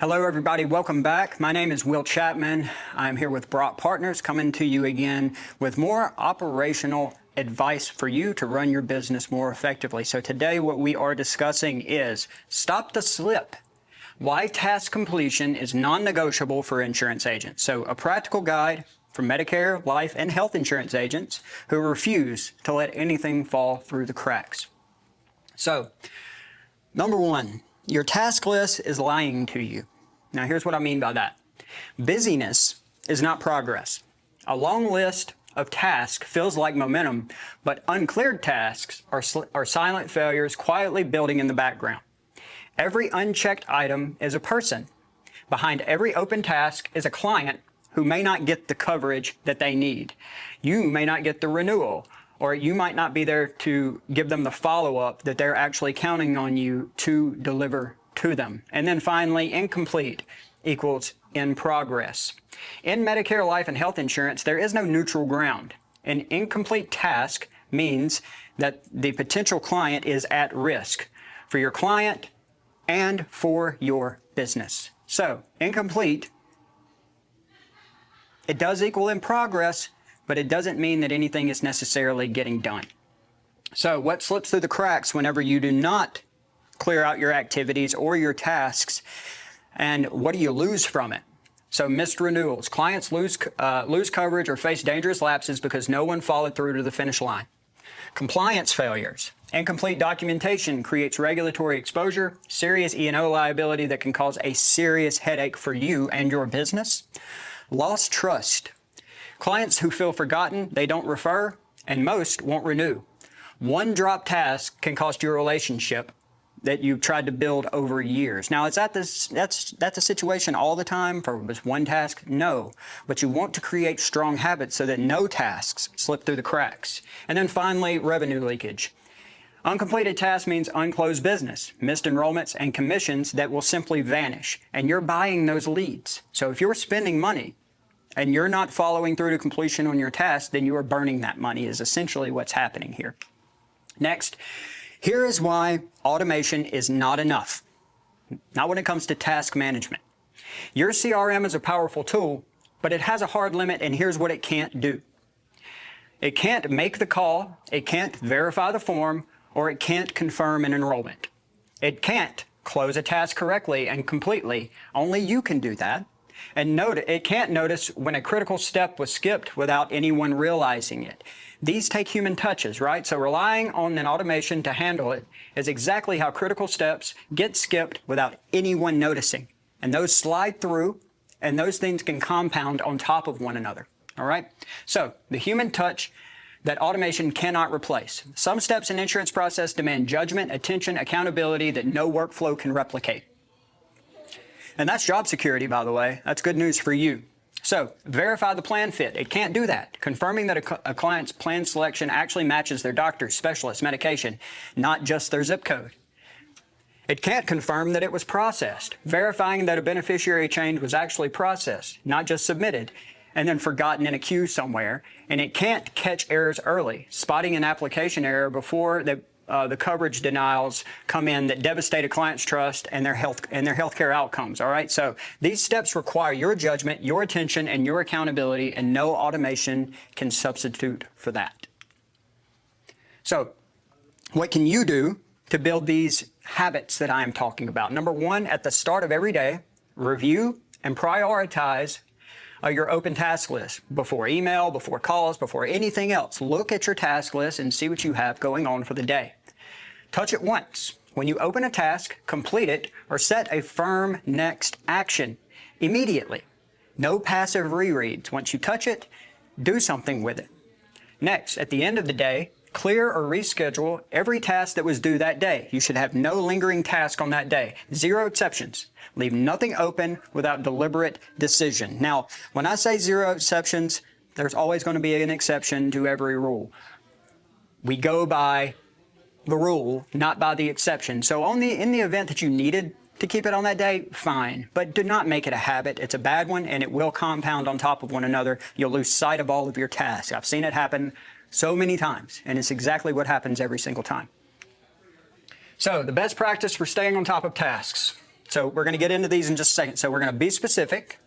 Hello everybody, welcome back. My name is Will Chapman. I'm here with Brock Partners, coming to you again with more operational advice for you to run your business more effectively. So today what we are discussing is stop the slip. Why task completion is non-negotiable for insurance agents. So a practical guide for Medicare, life, and health insurance agents who refuse to let anything fall through the cracks. So, number one, your task list is lying to you. Now, here's what I mean by that. Busyness is not progress. A long list of tasks feels like momentum, but uncleared tasks are silent failures quietly building in the background. Every unchecked item is a person. Behind every open task is a client who may not get the coverage that they need. You may not get the renewal, or you might not be there to give them the follow-up that they're actually counting on you to deliver to them. And then finally, incomplete equals in progress. In Medicare life and health insurance, there is no neutral ground. An incomplete task means that the potential client is at risk for your client and for your business. So, incomplete, it does equal in progress, but it doesn't mean that anything is necessarily getting done. So what slips through the cracks whenever you do not clear out your activities or your tasks, and what do you lose from it? So missed renewals. Clients lose coverage or face dangerous lapses because no one followed through to the finish line. Compliance failures. Incomplete documentation creates regulatory exposure, serious E&O liability that can cause a serious headache for you and your business. Lost trust. Clients who feel forgotten, they don't refer, and most won't renew. One drop task can cost you a relationship that you've tried to build over years. Now, is that that's a situation all the time for just one task? No, but you want to create strong habits so that no tasks slip through the cracks. And then finally, revenue leakage. Uncompleted task means unclosed business, missed enrollments, and commissions that will simply vanish, and you're buying those leads. So if you're spending money and you're not following through to completion on your task, then you are burning that money is essentially what's happening here. Next, here is why automation is not enough. Not when it comes to task management. Your CRM is a powerful tool, but it has a hard limit, and here's what it can't do. It can't make the call, it can't verify the form, or it can't confirm an enrollment. It can't close a task correctly and completely. Only you can do that. And it can't notice when a critical step was skipped without anyone realizing it. These take human touches, right? So relying on an automation to handle it is exactly how critical steps get skipped without anyone noticing. And those slide through, and those things can compound on top of one another, all right? So the human touch that automation cannot replace. Some steps in the insurance process demand judgment, attention, accountability that no workflow can replicate. And that's job security, by the way. That's good news for you. So, verify the plan fit. It can't do that. Confirming that a client's plan selection actually matches their doctor's specialist medication, not just their zip code. It can't confirm that it was processed. Verifying that a beneficiary change was actually processed, not just submitted, and then forgotten in a queue somewhere. And it can't catch errors early, spotting an application error before the coverage denials come in that devastate a client's trust and their healthcare outcomes. All right. So these steps require your judgment, your attention, and your accountability, and no automation can substitute for that. So what can you do to build these habits that I am talking about? Number one, at the start of every day, review and prioritize your open task list before email, before calls, before anything else. Look at your task list and see what you have going on for the day. Touch it once. When you open a task, complete it, or set a firm next action immediately. No passive rereads. Once you touch it, do something with it. Next, at the end of the day, clear or reschedule every task that was due that day. You should have no lingering task on that day. 0 exceptions. Leave nothing open without deliberate decision. Now, when I say 0 exceptions, there's always going to be an exception to every rule. We go by the rule, not by the exception. So in the event that you needed to keep it on that day, fine. But do not make it a habit. It's a bad one, and it will compound on top of one another. You'll lose sight of all of your tasks. I've seen it happen so many times, and it's exactly what happens every single time. So the best practice for staying on top of tasks. So we're going to get into these in just a second. So we're going to be specific.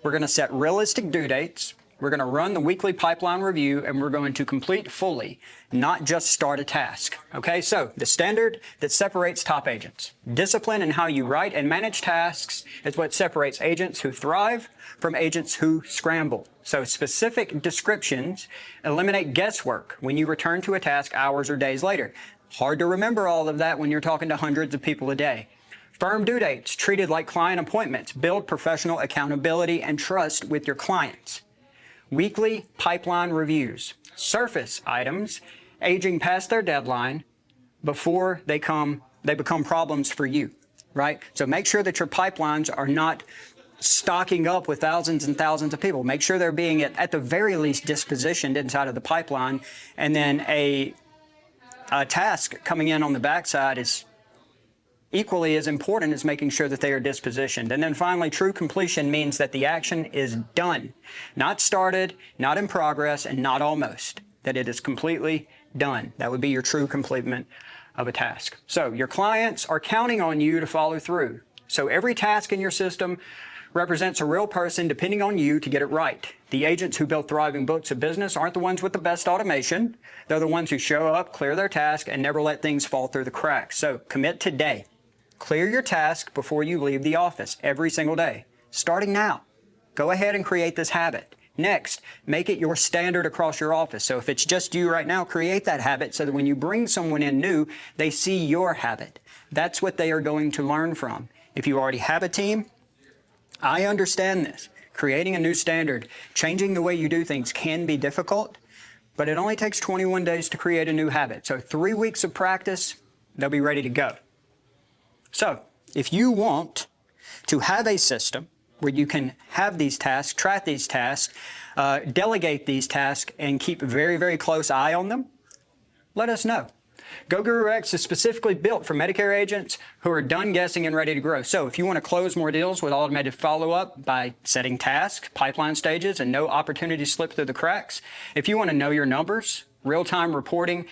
We're going to set realistic due dates. We're going to run the weekly pipeline review, and we're going to complete fully, not just start a task. Okay, so the standard that separates top agents. Discipline in how you write and manage tasks is what separates agents who thrive from agents who scramble. So specific descriptions eliminate guesswork when you return to a task hours or days later. Hard to remember all of that when you're talking to hundreds of people a day. Firm due dates, treated like client appointments, build professional accountability and trust with your clients. Weekly pipeline reviews, surface items aging past their deadline before they become problems for you, right? So make sure that your pipelines are not stocking up with thousands and thousands of people. Make sure they're being at the very least dispositioned inside of the pipeline, and then a task coming in on the backside is equally as important as making sure that they are dispositioned. And then finally, true completion means that the action is done, not started, not in progress, and not almost, that it is completely done. That would be your true completion of a task. So your clients are counting on you to follow through. So every task in your system represents a real person depending on you to get it right. The agents who build thriving books of business aren't the ones with the best automation. They're the ones who show up, clear their task, and never let things fall through the cracks. So commit today. Clear your task before you leave the office every single day, starting now. Go ahead and create this habit. Next, make it your standard across your office. So if it's just you right now, create that habit so that when you bring someone in new, they see your habit. That's what they are going to learn from. If you already have a team, I understand this. Creating a new standard, changing the way you do things can be difficult, but it only takes 21 days to create a new habit. So 3 weeks of practice, they'll be ready to go. So if you want to have a system where you can have these tasks, track these tasks, delegate these tasks, and keep a very, very close eye on them, let us know. GoGuruX is specifically built for Medicare agents who are done guessing and ready to grow. So if you want to close more deals with automated follow-up by setting tasks, pipeline stages, and no opportunity to slip through the cracks, if you want to know your numbers, real-time reporting,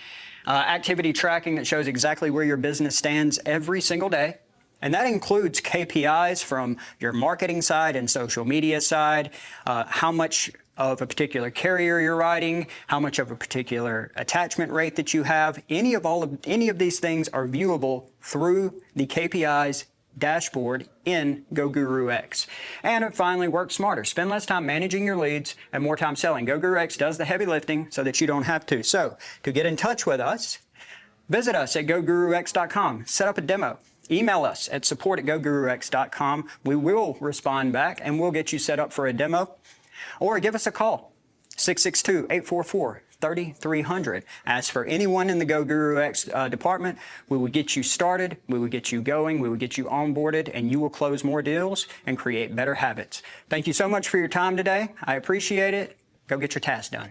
activity tracking that shows exactly where your business stands every single day. And that includes KPIs from your marketing side and social media side, how much of a particular carrier you're writing, how much of a particular attachment rate that you have. Any of these things are viewable through the KPIs dashboard in GoGuruX. And finally, work smarter. Spend less time managing your leads and more time selling. GoGuruX does the heavy lifting so that you don't have to. So to get in touch with us, visit us at GoGuruX.com. Set up a demo. Email us at support@GoGuruX.com. We will respond back and we'll get you set up for a demo. Or give us a call, 662-844-3300. Ask for anyone in the GoGuruX department. We will get you started, we will get you going, we will get you onboarded, and you will close more deals and create better habits. Thank you so much for your time today. I appreciate it. Go get your task done.